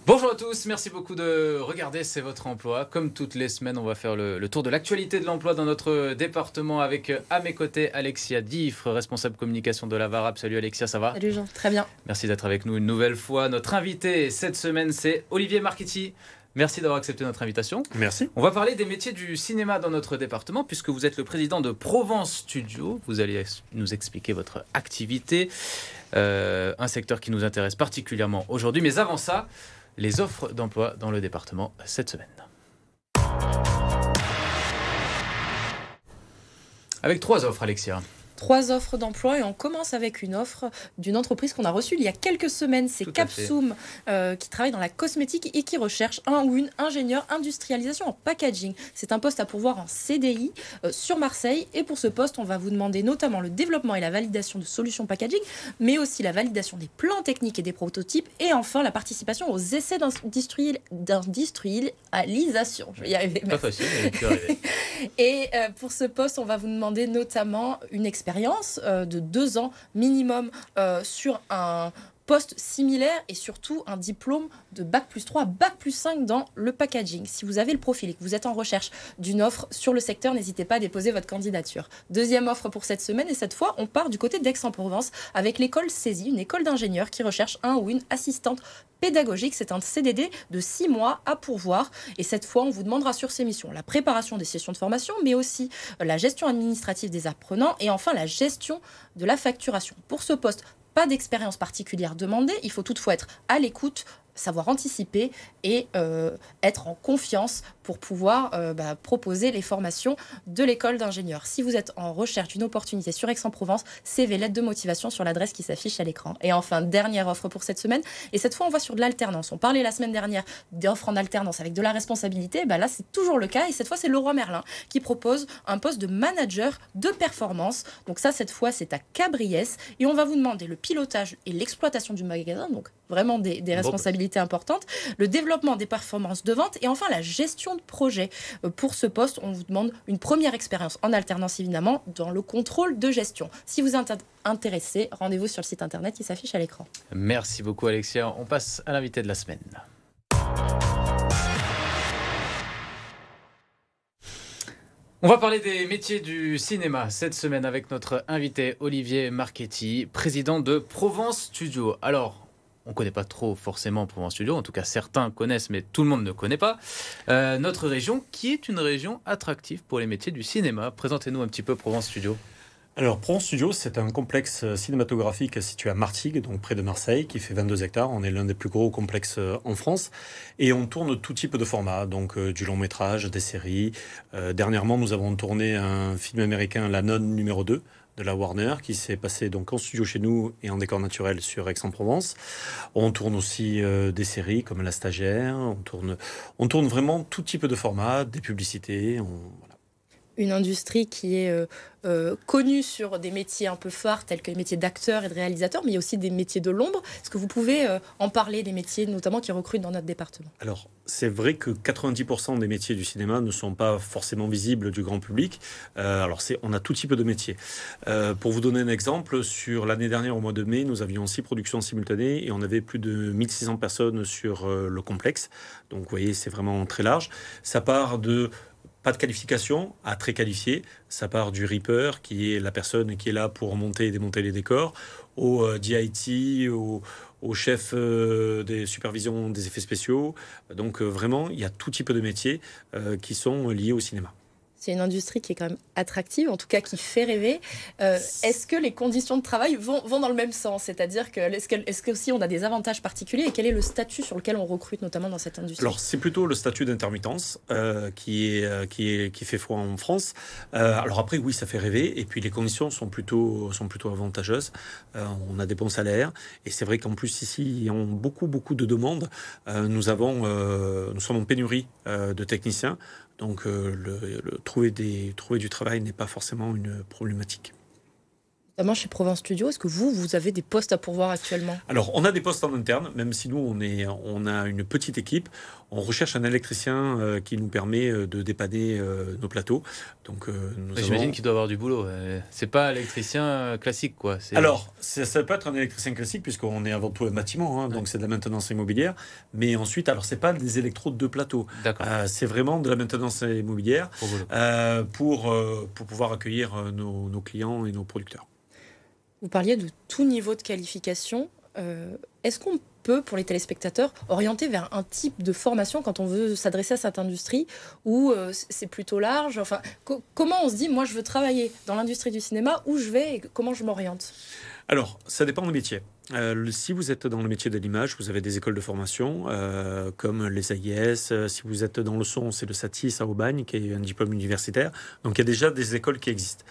Bonjour à tous, merci beaucoup de regarder C'est votre emploi. Comme toutes les semaines, on va faire le tour de l'actualité de l'emploi dans notre département avec à mes côtés Alexia Diffre, responsable communication de la VARAP. Salut Alexia, ça va? Salut Jean, très bien. Merci d'être avec nous une nouvelle fois. Notre invité cette semaine, c'est Olivier Marchetti. Merci d'avoir accepté notre invitation. Merci. On va parler des métiers du cinéma dans notre département puisque vous êtes le président de Provence Studio. Vous allez nous expliquer votre activité, un secteur qui nous intéresse particulièrement aujourd'hui. Mais avant ça, les offres d'emploi dans le département cette semaine. Avec 3 offres, Alexia. 3 offres d'emploi et on commence avec une offre d'une entreprise qu'on a reçue il y a quelques semaines. C'est Capsum qui travaille dans la cosmétique et qui recherche un ou une ingénieure industrialisation en packaging. C'est un poste à pourvoir en CDI sur Marseille. Et pour ce poste, on va vous demander notamment le développement et la validation de solutions packaging, mais aussi la validation des plans techniques et des prototypes et enfin la participation aux essais d'industrialisation. Je vais y arriver. Pas facile, mais tu vas arriver. Et pour ce poste, on va vous demander notamment une expérience de 2 ans minimum sur un poste similaire et surtout un diplôme de Bac+3 à Bac+5 dans le packaging. Si vous avez le profil et que vous êtes en recherche d'une offre sur le secteur, n'hésitez pas à déposer votre candidature. Deuxième offre pour cette semaine et cette fois, on part du côté d'Aix-en-Provence avec l'école Saisie, une école d'ingénieurs qui recherche un ou une assistante pédagogique. C'est un CDD de 6 mois à pourvoir et cette fois, on vous demandera sur ces missions la préparation des sessions de formation, mais aussi la gestion administrative des apprenants et enfin la gestion de la facturation. Pour ce poste, pas d'expérience particulière demandée, il faut toutefois être à l'écoute, savoir anticiper et être en confiance pour pouvoir proposer les formations de l'école d'ingénieurs. Si vous êtes en recherche d'une opportunité sur Aix-en-Provence, CV, lettre de motivation sur l'adresse qui s'affiche à l'écran. Et enfin, dernière offre pour cette semaine, et cette fois on va sur de l'alternance. On parlait la semaine dernière d'offres en alternance avec de la responsabilité, là c'est toujours le cas et cette fois c'est Leroy Merlin qui propose un poste de manager de performance. Donc ça cette fois c'est à Cabriès et on va vous demander le pilotage et l'exploitation du magasin, donc vraiment des responsabilités importantes, le développement des performances de vente et enfin la gestion de projet. Pour ce poste, on vous demande une première expérience en alternance évidemment dans le contrôle de gestion. Si vous êtes intéressé, rendez-vous sur le site internet qui s'affiche à l'écran. Merci beaucoup Alexia. On passe à l'invité de la semaine. On va parler des métiers du cinéma cette semaine avec notre invité Olivier Marchetti, président de Provence Studio. Alors, on ne connaît pas trop forcément Provence Studio, en tout cas certains connaissent, mais tout le monde ne connaît pas. Notre région, qui est une région attractive pour les métiers du cinéma. Présentez-nous un petit peu Provence Studio. Alors, Provence Studio, c'est un complexe cinématographique situé à Martigues, donc près de Marseille, qui fait 22 hectares. On est l'un des plus gros complexes en France. Et on tourne tout type de format, donc du long métrage, des séries. Dernièrement, nous avons tourné un film américain, La Nonne numéro 2, de la Warner, qui s'est passé donc en studio chez nous et en décor naturel sur Aix-en-Provence. On tourne aussi des séries comme La Stagiaire. On tourne vraiment tout type de format, des publicités. Voilà. Une industrie qui est connue sur des métiers un peu phares tels que les métiers d'acteurs et de réalisateurs, mais il y a aussi des métiers de l'ombre. Est-ce que vous pouvez en parler des métiers notamment qui recrutent dans notre département? Alors, c'est vrai que 90% des métiers du cinéma ne sont pas forcément visibles du grand public. On a tout type de métiers. Pour vous donner un exemple, sur l'année dernière, au mois de mai, nous avions 6 productions simultanées et on avait plus de 1600 personnes sur le complexe. Donc, vous voyez, c'est vraiment très large. Ça part de pas de qualification à très qualifié. Ça part du Reaper, qui est la personne qui est là pour monter et démonter les décors, au DIT, au chef des supervisions des effets spéciaux. Donc vraiment, il y a tout type de métiers qui sont liés au cinéma. C'est une industrie qui est quand même attractive, en tout cas qui fait rêver. Est-ce que les conditions de travail vont dans le même sens? C'est-à-dire est-ce que aussi on a des avantages particuliers et quel est le statut sur lequel on recrute notamment dans cette industrie? Alors c'est plutôt le statut d'intermittence qui fait foi en France. Alors après oui, ça fait rêver et puis les conditions sont plutôt avantageuses. On a des bons salaires et c'est vrai qu'en plus ici ils ont beaucoup de demandes. Nous sommes en pénurie de techniciens. Donc, trouver du travail n'est pas forcément une problématique. Notamment chez Provence Studio, est-ce que vous avez des postes à pourvoir actuellement? Alors, on a des postes en interne, même si nous, on a une petite équipe. on recherche un électricien qui nous permet de dépanner nos plateaux. Donc, j'imagine qu'il doit avoir du boulot. C'est pas électricien classique, quoi. Alors, ça peut être un électricien classique, puisqu'on est avant tout un bâtiment, donc c'est de la maintenance immobilière. Mais ensuite, alors, c'est pas des électrodes de plateau. D'accord. C'est vraiment de la maintenance immobilière pour pouvoir accueillir nos clients et nos producteurs. Vous parliez de tout niveau de qualification. Est-ce qu'on peut, pour les téléspectateurs, orienter vers un type de formation quand on veut s'adresser à cette industrie ou c'est plutôt large? Enfin, comment on se dit, moi je veux travailler dans l'industrie du cinéma, où je vais et comment je m'oriente? Alors, ça dépend des métiers. Si vous êtes dans le métier de l'image, vous avez des écoles de formation comme les AIS. Si vous êtes dans le son, c'est le SATIS à Aubagne, qui est un diplôme universitaire. Donc, il y a déjà des écoles qui existent.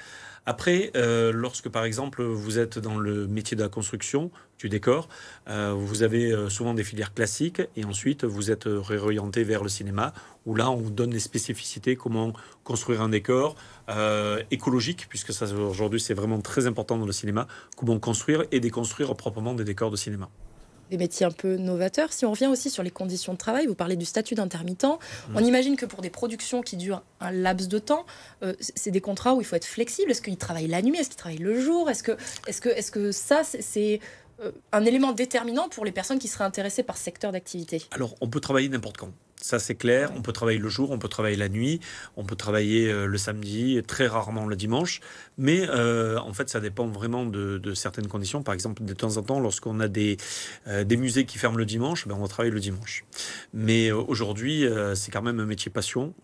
Après, lorsque par exemple vous êtes dans le métier de la construction, du décor, vous avez souvent des filières classiques et ensuite vous êtes réorienté vers le cinéma où là on vous donne les spécificités, comment construire un décor écologique, puisque ça aujourd'hui c'est vraiment très important dans le cinéma, comment construire et déconstruire proprement des décors de cinéma. Des métiers un peu novateurs. Si on revient aussi sur les conditions de travail, vous parlez du statut d'intermittent. On imagine que pour des productions qui durent un laps de temps, c'est des contrats où il faut être flexible. Est-ce qu'ils travaillent la nuit? Est-ce qu'ils travaillent le jour? Est-ce que ça, c'est un élément déterminant pour les personnes qui seraient intéressées par ce secteur d'activité? Alors, on peut travailler n'importe quand. Ça, c'est clair. On peut travailler le jour, on peut travailler la nuit, on peut travailler le samedi, très rarement le dimanche. Mais en fait, ça dépend vraiment de certaines conditions. Par exemple, de temps en temps, lorsqu'on a des musées qui ferment le dimanche, on va travailler le dimanche. Mais aujourd'hui, c'est quand même un métier passion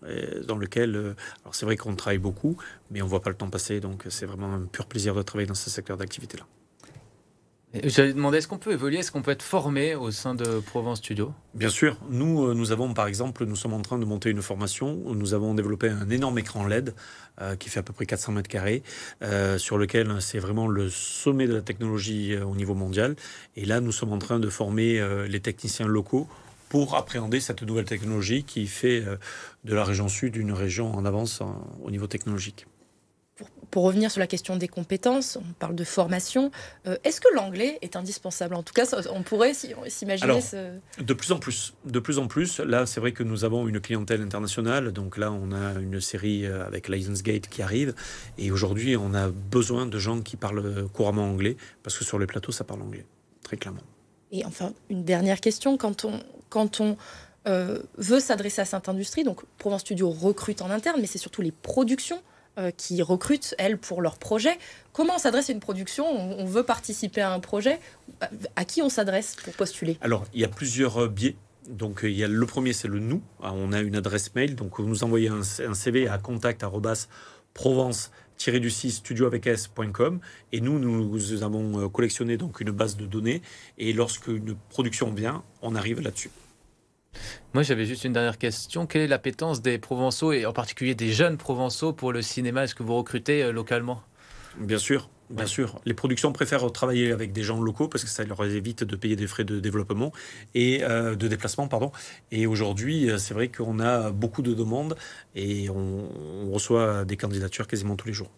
dans lequel, alors c'est vrai qu'on travaille beaucoup, mais on ne voit pas le temps passer. Donc, c'est vraiment un pur plaisir de travailler dans ce secteur d'activité-là. J'allais demander, est-ce qu'on peut évoluer, est-ce qu'on peut être formé au sein de Provence Studio? Bien sûr. Nous avons, par exemple, nous sommes en train de monter une formation où nous avons développé un énorme écran LED qui fait à peu près 400 mètres carrés, sur lequel c'est vraiment le sommet de la technologie au niveau mondial. Et là, nous sommes en train de former les techniciens locaux pour appréhender cette nouvelle technologie qui fait de la région sud une région en avance au niveau technologique. Pour revenir sur la question des compétences, on parle de formation. Est-ce que l'anglais est indispensable? En tout cas, on pourrait s'imaginer... Alors, de plus en plus. De plus en plus. Là, c'est vrai que nous avons une clientèle internationale. Donc là, on a une série avec Lionsgate qui arrive. Et aujourd'hui, on a besoin de gens qui parlent couramment anglais. Parce que sur les plateaux, ça parle anglais. Très clairement. Et enfin, une dernière question. Quand on veut s'adresser à cette industrie, donc Provence Studio recrute en interne, mais c'est surtout les productions qui recrutent, elles, pour leurs projets. Comment on s'adresse à une production? On veut participer à un projet. À qui on s'adresse pour postuler? Alors, il y a plusieurs biais. Donc, il y a le premier, c'est le nous. On a une adresse mail. Donc, vous nous envoyez un CV à contact@provence-studio.com et nous avons collectionné donc une base de données. Et lorsqu'une production vient, on arrive là-dessus. Moi, j'avais juste une dernière question. Quelle est l'appétence des Provençaux et en particulier des jeunes Provençaux pour le cinéma? Est-ce que vous recrutez localement? Bien sûr. Bien sûr. Les productions préfèrent travailler avec des gens locaux parce que ça leur évite de payer des frais de développement et de déplacement, pardon. Et aujourd'hui, c'est vrai qu'on a beaucoup de demandes et on reçoit des candidatures quasiment tous les jours.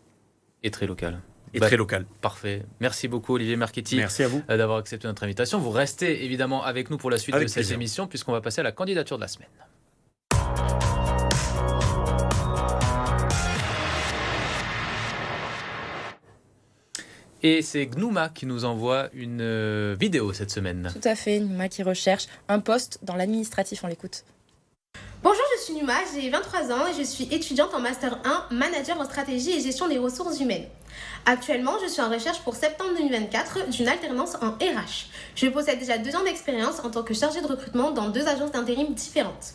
Et très local. Très local. Parfait. Merci beaucoup Olivier Marchetti. Merci à vous d'avoir accepté notre invitation. Vous restez évidemment avec nous pour la suite de cette émission puisqu'on va passer à la candidature de la semaine. Et c'est Gnouma qui nous envoie une vidéo cette semaine. Tout à fait, Gnouma qui recherche un poste dans l'administratif. On l'écoute. Bonjour, je suis Numa, j'ai 23 ans et je suis étudiante en Master 1, Manager en stratégie et gestion des ressources humaines. Actuellement, je suis en recherche pour septembre 2024 d'une alternance en RH. Je possède déjà 2 ans d'expérience en tant que chargée de recrutement dans 2 agences d'intérim différentes.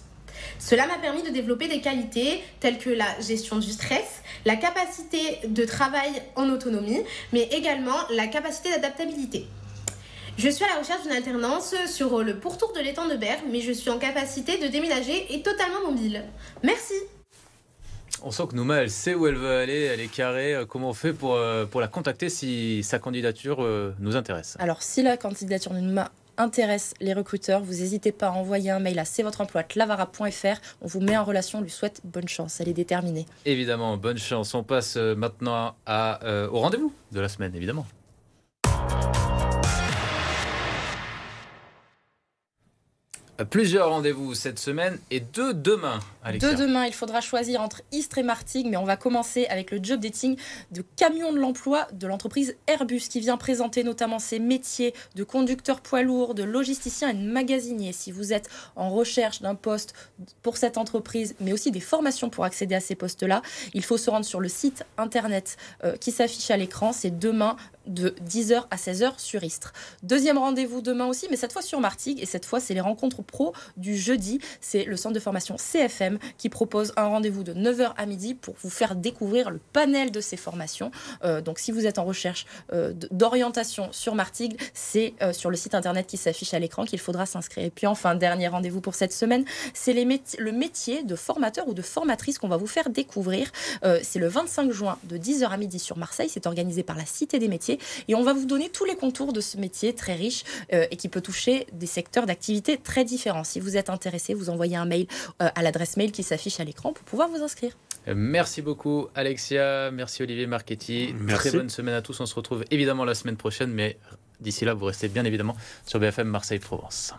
Cela m'a permis de développer des qualités telles que la gestion du stress, la capacité de travail en autonomie, mais également la capacité d'adaptabilité. Je suis à la recherche d'une alternance sur le pourtour de l'étang de Berre, mais je suis en capacité de déménager et totalement mobile. Merci. On sent que Nouma, elle sait où elle veut aller, elle est carrée. Comment on fait pour la contacter si sa candidature nous intéresse? Alors, si la candidature de Nouma intéresse les recruteurs, vous n'hésitez pas à envoyer un mail à cvotreemploi@lavara.fr. On vous met en relation, on lui souhaite bonne chance, elle est déterminée. Évidemment, bonne chance. On passe maintenant au rendez-vous de la semaine, évidemment. Plusieurs rendez-vous cette semaine et 2 demain, Alexia. 2 demain, il faudra choisir entre Istres et Martigues, mais on va commencer avec le job dating de camion de l'emploi de l'entreprise Airbus qui vient présenter notamment ses métiers de conducteur poids lourd, de logisticien et de magasinier. Si vous êtes en recherche d'un poste pour cette entreprise, mais aussi des formations pour accéder à ces postes-là, il faut se rendre sur le site internet qui s'affiche à l'écran. C'est demain de 10h à 16h sur Istres. Deuxième rendez-vous demain aussi, mais cette fois sur Martigues, et cette fois c'est les rencontres pro du jeudi. C'est le centre de formation CFM qui propose un rendez-vous de 9h à midi pour vous faire découvrir le panel de ces formations. Donc si vous êtes en recherche d'orientation sur Martigues, c'est sur le site internet qui s'affiche à l'écran qu'il faudra s'inscrire. Et puis enfin, dernier rendez-vous pour cette semaine, c'est le métier de formateur ou de formatrice qu'on va vous faire découvrir. C'est le 25 juin de 10h à midi sur Marseille. C'est organisé par la Cité des métiers et on va vous donner tous les contours de ce métier très riche et qui peut toucher des secteurs d'activité très différents. Si vous êtes intéressé, vous envoyez un mail à l'adresse mail qui s'affiche à l'écran pour pouvoir vous inscrire. Merci beaucoup Alexia, merci Olivier Marchetti. Merci. Très bonne semaine à tous. On se retrouve évidemment la semaine prochaine, mais d'ici là, vous restez bien évidemment sur BFM Marseille-Provence.